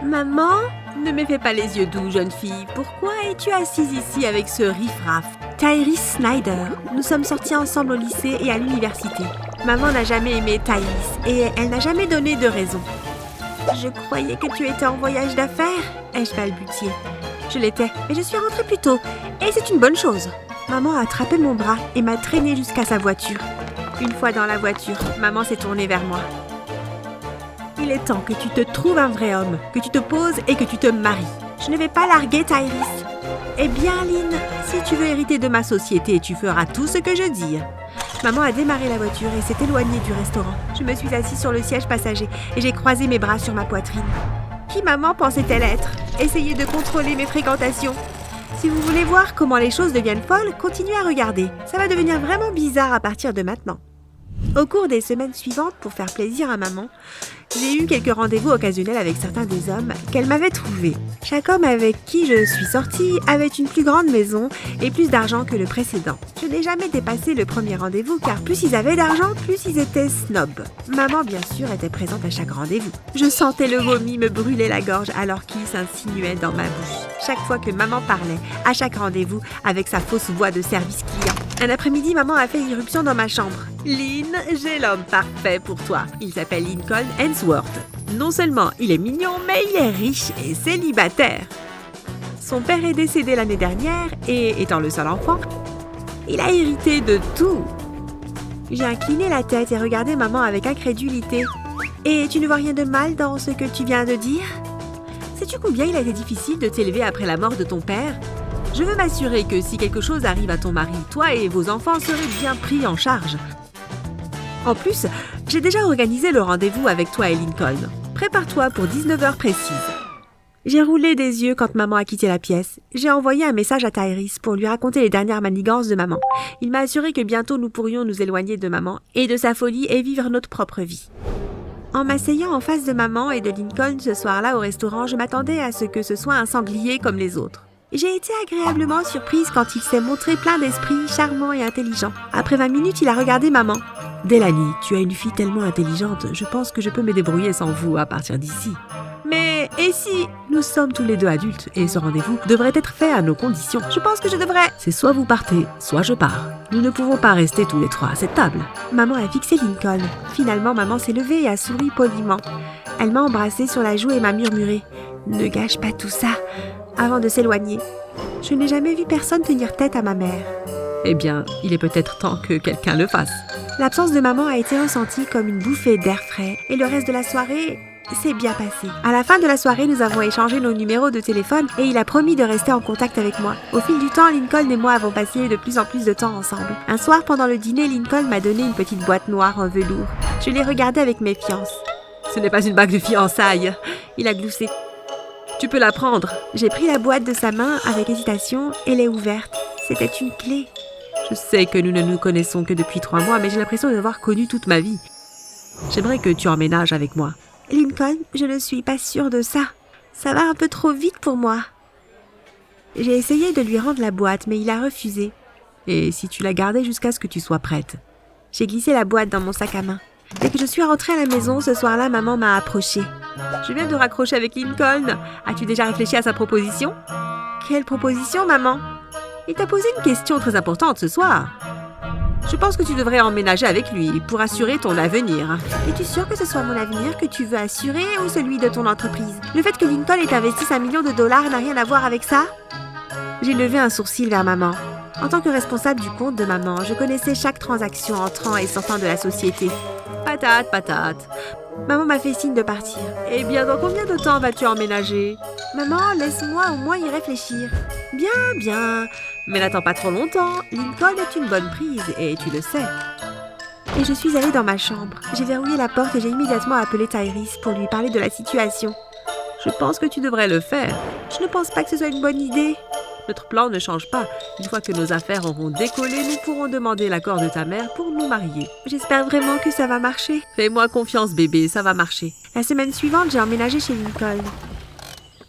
Maman, ne me fais pas les yeux doux, jeune fille. Pourquoi es-tu assise ici avec ce riff-raff? Tyrese Snyder. Nous sommes sortis ensemble au lycée et à l'université. Maman n'a jamais aimé Tyrese et elle n'a jamais donné de raison. Je croyais que tu étais en voyage d'affaires, ai-je balbutié. Je l'étais, mais je suis rentrée plus tôt et c'est une bonne chose. Maman a attrapé mon bras et m'a traînée jusqu'à sa voiture. Une fois dans la voiture, maman s'est tournée vers moi. Il est temps que tu te trouves un vrai homme, que tu te poses et que tu te maries. Je ne vais pas larguer Tyrese. Eh bien, Lynn, si tu veux hériter de ma société, tu feras tout ce que je dis. Maman a démarré la voiture et s'est éloignée du restaurant. Je me suis assise sur le siège passager et j'ai croisé mes bras sur ma poitrine. Qui maman pensait-elle être? Essayez de contrôler mes fréquentations. Si vous voulez voir comment les choses deviennent folles, continuez à regarder. Ça va devenir vraiment bizarre à partir de maintenant. Au cours des semaines suivantes, pour faire plaisir à maman, j'ai eu quelques rendez-vous occasionnels avec certains des hommes qu'elle m'avait trouvés. Chaque homme avec qui je suis sortie avait une plus grande maison et plus d'argent que le précédent. Je n'ai jamais dépassé le premier rendez-vous car plus ils avaient d'argent, plus ils étaient snobs. Maman, bien sûr, était présente à chaque rendez-vous. Je sentais le vomi me brûler la gorge alors qu'il s'insinuait dans ma bouche. Chaque fois que maman parlait, à chaque rendez-vous, avec sa fausse voix de service client. Un après-midi, maman a fait irruption dans ma chambre. Lynn, j'ai l'homme parfait pour toi. Il s'appelle Lincoln Hemsworth. Non seulement il est mignon, mais il est riche et célibataire. Son père est décédé l'année dernière et, étant le seul enfant, il a hérité de tout. J'ai incliné la tête et regardé maman avec incrédulité. Et tu ne vois rien de mal dans ce que tu viens de dire? Sais-tu combien il a été difficile de t'élever après la mort de ton père? Je veux m'assurer que si quelque chose arrive à ton mari, toi et vos enfants seraient bien pris en charge. En plus, j'ai déjà organisé le rendez-vous avec toi et Lincoln. Prépare-toi pour 19h précises. J'ai roulé des yeux quand maman a quitté la pièce. J'ai envoyé un message à Tyrese pour lui raconter les dernières manigances de maman. Il m'a assuré que bientôt nous pourrions nous éloigner de maman et de sa folie et vivre notre propre vie. En m'asseyant en face de maman et de Lincoln ce soir-là au restaurant, je m'attendais à ce que ce soit un sanglier comme les autres. J'ai été agréablement surprise quand il s'est montré plein d'esprit, charmant et intelligent. Après 20 minutes, il a regardé maman. « Delaney, tu as une fille tellement intelligente, je pense que je peux me débrouiller sans vous à partir d'ici. » Mais, et si nous sommes tous les deux adultes et ce rendez-vous devrait être fait à nos conditions? Je pense que je devrais... C'est soit vous partez, soit je pars. Nous ne pouvons pas rester tous les trois à cette table. Maman a fixé Lincoln. Finalement, maman s'est levée et a souri poliment. Elle m'a embrassée sur la joue et m'a murmuré « Ne gâche pas tout ça !» avant de s'éloigner. Je n'ai jamais vu personne tenir tête à ma mère. Eh bien, il est peut-être temps que quelqu'un le fasse. L'absence de maman a été ressentie comme une bouffée d'air frais et le reste de la soirée s'est bien passé. À la fin de la soirée, nous avons échangé nos numéros de téléphone et il a promis de rester en contact avec moi. Au fil du temps, Lincoln et moi avons passé de plus en plus de temps ensemble. Un soir, pendant le dîner, Lincoln m'a donné une petite boîte noire en velours. Je l'ai regardée avec méfiance. Ce n'est pas une bague de fiançailles. Il a gloussé. Tu peux la prendre. J'ai pris la boîte de sa main avec hésitation et l'ai ouverte. C'était une clé. Je sais que nous ne nous connaissons que depuis 3 mois, mais j'ai l'impression d'avoir connu toute ma vie. J'aimerais que tu emménages avec moi. Lincoln, je ne suis pas sûre de ça. Ça va un peu trop vite pour moi. J'ai essayé de lui rendre la boîte, mais il a refusé. Et si tu la gardais jusqu'à ce que tu sois prête? J'ai glissé la boîte dans mon sac à main. Dès que je suis rentrée à la maison, ce soir-là, maman m'a approchée. Je viens de raccrocher avec Lincoln. As-tu déjà réfléchi à sa proposition? Quelle proposition, maman? Il t'a posé une question très importante ce soir. Je pense que tu devrais emménager avec lui pour assurer ton avenir. Es-tu sûre que ce soit mon avenir que tu veux assurer ou celui de ton entreprise? Le fait que Lincoln ait investi $1 million n'a rien à voir avec ça? J'ai levé un sourcil vers maman. En tant que responsable du compte de maman, je connaissais chaque transaction entrant et sortant de la société. Patate, patate. Maman m'a fait signe de partir. Eh bien, dans combien de temps vas-tu emménager? Maman, laisse-moi au moins y réfléchir. Bien, bien. Mais n'attends pas trop longtemps. Lincoln est une bonne prise et tu le sais. Et je suis allée dans ma chambre. J'ai verrouillé la porte et j'ai immédiatement appelé Tyrese pour lui parler de la situation. Je pense que tu devrais le faire. Je ne pense pas que ce soit une bonne idée. Notre plan ne change pas. Une fois que nos affaires auront décollé, nous pourrons demander l'accord de ta mère pour nous marier. J'espère vraiment que ça va marcher. Fais-moi confiance, bébé, ça va marcher. La semaine suivante, j'ai emménagé chez Lincoln.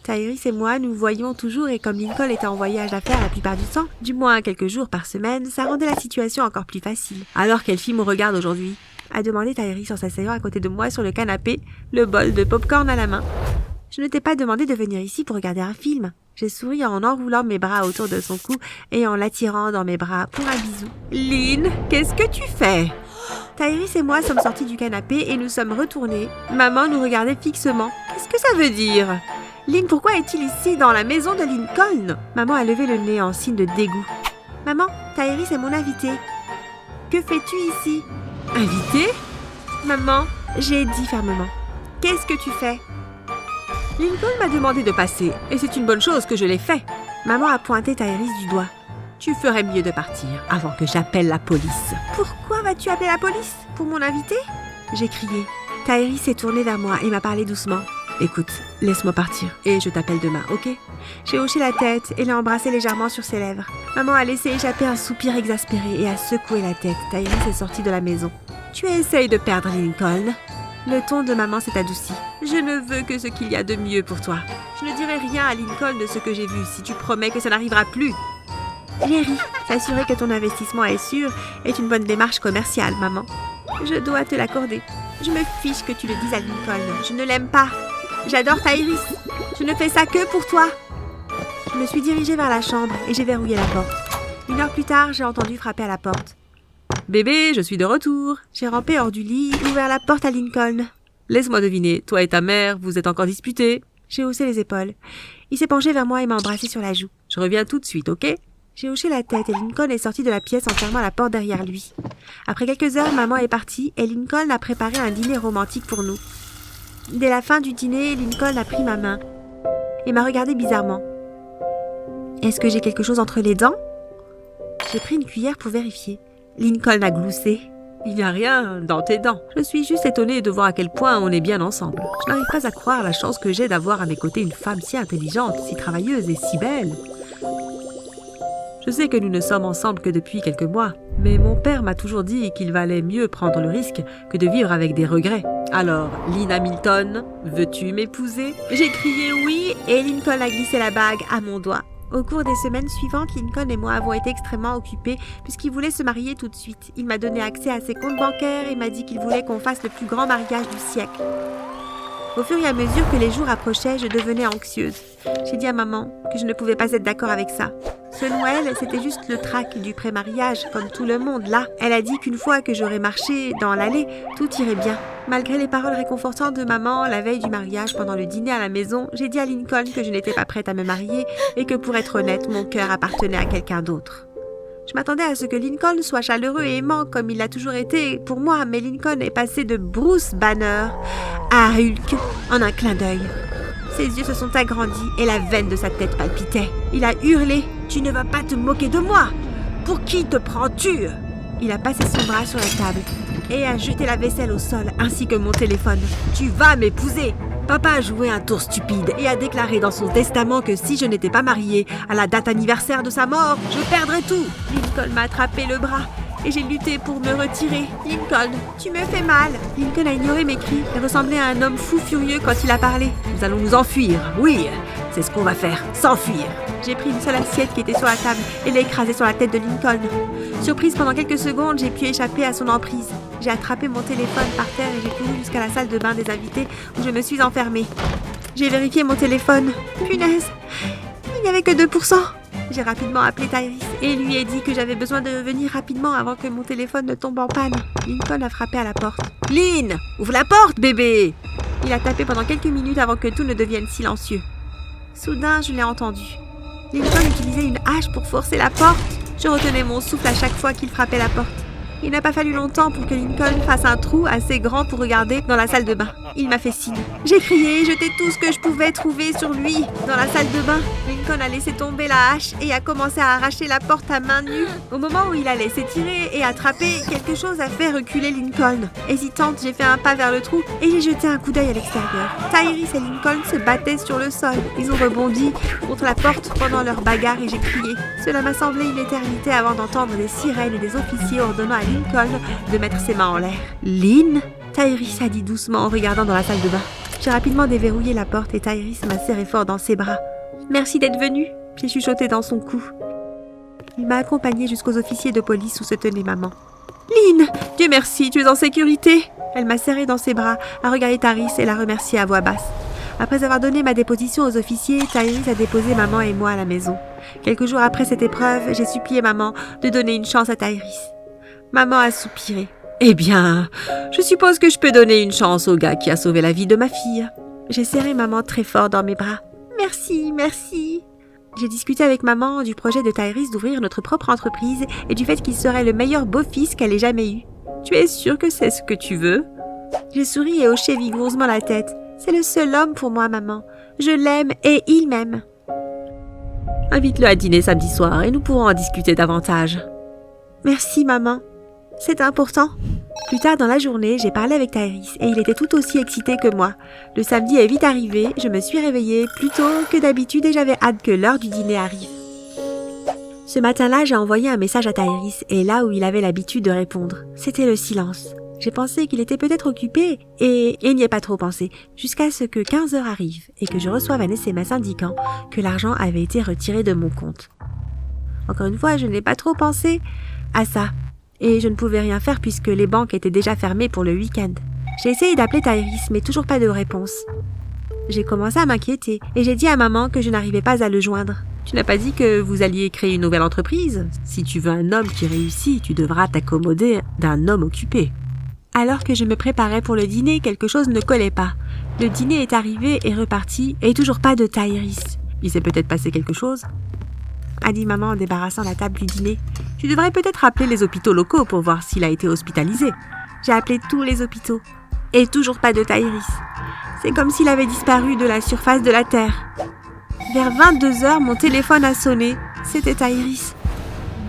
Tyrese et moi, nous voyions toujours et comme Lincoln était en voyage d'affaires la plupart du temps, du moins quelques jours par semaine, ça rendait la situation encore plus facile. Alors quelle fille me regarde aujourd'hui? A demandé Tyrese en s'asseyant à côté de moi sur le canapé, le bol de pop-corn à la main. Je ne t'ai pas demandé de venir ici pour regarder un film. J'ai souri en enroulant mes bras autour de son cou et en l'attirant dans mes bras pour un bisou. Lynn, qu'est-ce que tu fais? Tyrese et moi sommes sortis du canapé et nous sommes retournés. Maman nous regardait fixement. Qu'est-ce que ça veut dire? Lynn, pourquoi est-il ici dans la maison de Lincoln? Maman a levé le nez en signe de dégoût. Maman, Tyrese est mon invité. Que fais-tu ici? Invité? Maman, j'ai dit fermement. Qu'est-ce que tu fais? Lincoln m'a demandé de passer, et c'est une bonne chose que je l'ai fait. Maman a pointé Tyrese du doigt. Tu ferais mieux de partir avant que j'appelle la police. Pourquoi vas-tu appeler la police? Pour mon invité? J'ai crié. Tyrese s'est tourné vers moi et m'a parlé doucement. Écoute, laisse-moi partir et je t'appelle demain, ok? J'ai hoché la tête et l'ai embrassé légèrement sur ses lèvres. Maman a laissé échapper un soupir exaspéré et a secoué la tête. Tyrese est sorti de la maison. Tu essayes de perdre Lincoln? Le ton de maman s'est adouci. Je ne veux que ce qu'il y a de mieux pour toi. Je ne dirai rien à Lincoln de ce que j'ai vu si tu promets que ça n'arrivera plus. J'ai ri. S'assurer que ton investissement est sûr est une bonne démarche commerciale, maman. Je dois te l'accorder. Je me fiche que tu le dises à Lincoln. Je ne l'aime pas. J'adore Tyrese. Je ne fais ça que pour toi. Je me suis dirigée vers la chambre et j'ai verrouillé la porte. 1 heure plus tard, j'ai entendu frapper à la porte. Bébé, je suis de retour. J'ai rampé hors du lit et ouvert la porte à Lincoln. Laisse-moi deviner, toi et ta mère, vous êtes encore disputés. J'ai haussé les épaules. Il s'est penché vers moi et m'a embrassé sur la joue. Je reviens tout de suite, ok? J'ai hoché la tête et Lincoln est sorti de la pièce en fermant la porte derrière lui. Après quelques heures, maman est partie et Lincoln a préparé un dîner romantique pour nous. Dès la fin du dîner, Lincoln a pris ma main et m'a regardé bizarrement. Est-ce que j'ai quelque chose entre les dents? J'ai pris une cuillère pour vérifier. Lincoln a gloussé. Il n'y a rien dans tes dents. Je suis juste étonnée de voir à quel point on est bien ensemble. Je n'arrive pas à croire la chance que j'ai d'avoir à mes côtés une femme si intelligente, si travailleuse et si belle. Je sais que nous ne sommes ensemble que depuis quelques mois, mais mon père m'a toujours dit qu'il valait mieux prendre le risque que de vivre avec des regrets. Alors, Lynn Hamilton, veux-tu m'épouser? J'ai crié oui et Lincoln a glissé la bague à mon doigt. Au cours des semaines suivantes, Lincoln et moi avons été extrêmement occupés puisqu'il voulait se marier tout de suite. Il m'a donné accès à ses comptes bancaires et m'a dit qu'il voulait qu'on fasse le plus grand mariage du siècle. Au fur et à mesure que les jours approchaient, je devenais anxieuse. J'ai dit à maman que je ne pouvais pas être d'accord avec ça. Ce Noël, c'était juste le trac du pré-mariage, comme tout le monde là. Elle a dit qu'une fois que j'aurais marché dans l'allée, tout irait bien. Malgré les paroles réconfortantes de maman, la veille du mariage, pendant le dîner à la maison, j'ai dit à Lincoln que je n'étais pas prête à me marier et que pour être honnête, mon cœur appartenait à quelqu'un d'autre. Je m'attendais à ce que Lincoln soit chaleureux et aimant comme il l'a toujours été pour moi, mais Lincoln est passé de Bruce Banner à Hulk en un clin d'œil. Ses yeux se sont agrandis et la veine de sa tête palpitait. Il a hurlé « Tu ne vas pas te moquer de moi! Pour qui te prends-tu » Il a passé son bras sur la table et a jeté la vaisselle au sol ainsi que mon téléphone. « Tu vas m'épouser !» Papa a joué un tour stupide et a déclaré dans son testament que si je n'étais pas mariée à la date anniversaire de sa mort, je perdrais tout. Lincoln m'a attrapé le bras et j'ai lutté pour me retirer. Lincoln, tu me fais mal. Lincoln a ignoré mes cris et ressemblait à un homme fou furieux quand il a parlé. Nous allons nous enfuir. Oui, c'est ce qu'on va faire, s'enfuir. J'ai pris une seule assiette qui était sur la table et l'ai écrasée sur la tête de Lincoln. Surprise pendant quelques secondes, j'ai pu échapper à son emprise. J'ai attrapé mon téléphone par terre et j'ai couru jusqu'à la salle de bain des invités où je me suis enfermée. J'ai vérifié mon téléphone. Punaise, il n'y avait que 2%. J'ai rapidement appelé Tyrese et lui ai dit que j'avais besoin de venir rapidement avant que mon téléphone ne tombe en panne. Lincoln a frappé à la porte. « Lynn, ouvre la porte, bébé !» Il a tapé pendant quelques minutes avant que tout ne devienne silencieux. Soudain, je l'ai entendu. Lincoln utilisait une hache pour forcer la porte. Je retenais mon souffle à chaque fois qu'il frappait la porte. Il n'a pas fallu longtemps pour que Lincoln fasse un trou assez grand pour regarder dans la salle de bain. Il m'a fait signe. J'ai crié et jeté tout ce que je pouvais trouver sur lui dans la salle de bain. Lincoln a laissé tomber la hache et a commencé à arracher la porte à main nue. Au moment où il allait s'étirer et attraper, quelque chose a fait reculer Lincoln. Hésitante, j'ai fait un pas vers le trou et j'ai jeté un coup d'œil à l'extérieur. Tyrese et Lincoln se battaient sur le sol. Ils ont rebondi contre la porte pendant leur bagarre et j'ai crié. Cela m'a semblé une éternité avant d'entendre des sirènes et des officiers ordonnant à Lincoln de mettre ses mains en l'air. « Lynn ?» Tyrese a dit doucement en regardant dans la salle de bain. J'ai rapidement déverrouillé la porte et Tyrese m'a serré fort dans ses bras. « Merci d'être venu !» J'ai chuchoté dans son cou. Il m'a accompagnée jusqu'aux officiers de police où se tenait maman. « Lynn, Dieu merci, tu es en sécurité !» Elle m'a serré dans ses bras, a regardé Tyrese et l'a remercié à voix basse. Après avoir donné ma déposition aux officiers, Tyrese a déposé maman et moi à la maison. Quelques jours après cette épreuve, j'ai supplié maman de donner une chance à Tyrese. Maman a soupiré. Eh bien, je suppose que je peux donner une chance au gars qui a sauvé la vie de ma fille. J'ai serré maman très fort dans mes bras. Merci, merci. J'ai discuté avec maman du projet de Tyrese d'ouvrir notre propre entreprise et du fait qu'il serait le meilleur beau-fils qu'elle ait jamais eu. Tu es sûre que c'est ce que tu veux? J'ai souri et hoché vigoureusement la tête. C'est le seul homme pour moi, maman. Je l'aime et il m'aime. Invite-le à dîner samedi soir et nous pourrons en discuter davantage. Merci, maman. C'est important. Plus tard dans la journée, j'ai parlé avec Tyrese et il était tout aussi excité que moi. Le samedi est vite arrivé, je me suis réveillée plus tôt que d'habitude et j'avais hâte que l'heure du dîner arrive. Ce matin-là, j'ai envoyé un message à Tyrese et là où il avait l'habitude de répondre, c'était le silence. J'ai pensé qu'il était peut-être occupé et n'y ai pas trop pensé, jusqu'à ce que 15 heures arrivent et que je reçoive un SMS indiquant que l'argent avait été retiré de mon compte. Encore une fois, je n'ai pas trop pensé à ça et je ne pouvais rien faire puisque les banques étaient déjà fermées pour le week-end. J'ai essayé d'appeler Tyrese mais toujours pas de réponse. J'ai commencé à m'inquiéter et j'ai dit à maman que je n'arrivais pas à le joindre. Tu n'as pas dit que vous alliez créer une nouvelle entreprise? Si tu veux un homme qui réussit, tu devras t'accommoder d'un homme occupé. Alors que je me préparais pour le dîner, quelque chose ne collait pas. Le dîner est arrivé et reparti, et toujours pas de Tyrese. Il s'est peut-être passé quelque chose? A dit maman en débarrassant la table du dîner. Tu devrais peut-être appeler les hôpitaux locaux pour voir s'il a été hospitalisé. J'ai appelé tous les hôpitaux. Et toujours pas de Tyrese. C'est comme s'il avait disparu de la surface de la Terre. Vers 22h, mon téléphone a sonné. C'était Tyrese.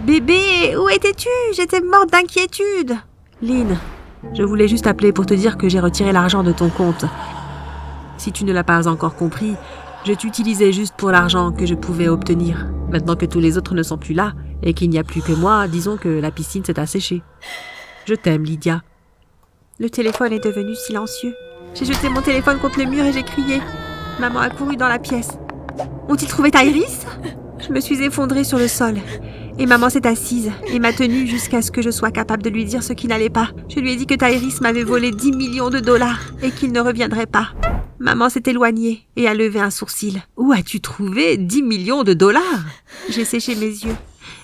Bébé, où étais-tu? J'étais morte d'inquiétude. Lynn, je voulais juste appeler pour te dire que j'ai retiré l'argent de ton compte. Si tu ne l'as pas encore compris, je t'utilisais juste pour l'argent que je pouvais obtenir. Maintenant que tous les autres ne sont plus là et qu'il n'y a plus que moi, disons que la piscine s'est asséchée. Je t'aime, Lydia. Le téléphone est devenu silencieux. J'ai jeté mon téléphone contre le mur et j'ai crié. Maman a couru dans la pièce. Ont-ils trouvé Tyrese? Je me suis effondrée sur le sol. Et maman s'est assise et m'a tenue jusqu'à ce que je sois capable de lui dire ce qui n'allait pas. Je lui ai dit que Tyrese m'avait volé 10 millions de dollars et qu'il ne reviendrait pas. Maman s'est éloignée et a levé un sourcil. Où as-tu trouvé 10 millions de dollars? J'ai séché mes yeux.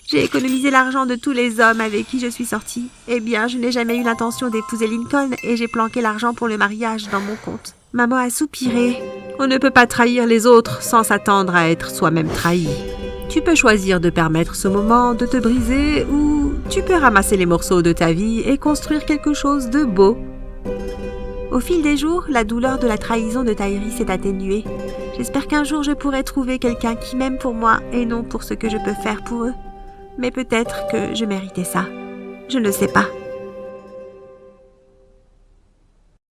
J'ai économisé l'argent de tous les hommes avec qui je suis sortie. Eh bien, je n'ai jamais eu l'intention d'épouser Lincoln et j'ai planqué l'argent pour le mariage dans mon compte. Maman a soupiré. On ne peut pas trahir les autres sans s'attendre à être soi-même trahi. Tu peux choisir de permettre ce moment de te briser ou tu peux ramasser les morceaux de ta vie et construire quelque chose de beau. Au fil des jours, la douleur de la trahison de Tyrese s'est atténuée. J'espère qu'un jour je pourrai trouver quelqu'un qui m'aime pour moi et non pour ce que je peux faire pour eux. Mais peut-être que je méritais ça. Je ne sais pas.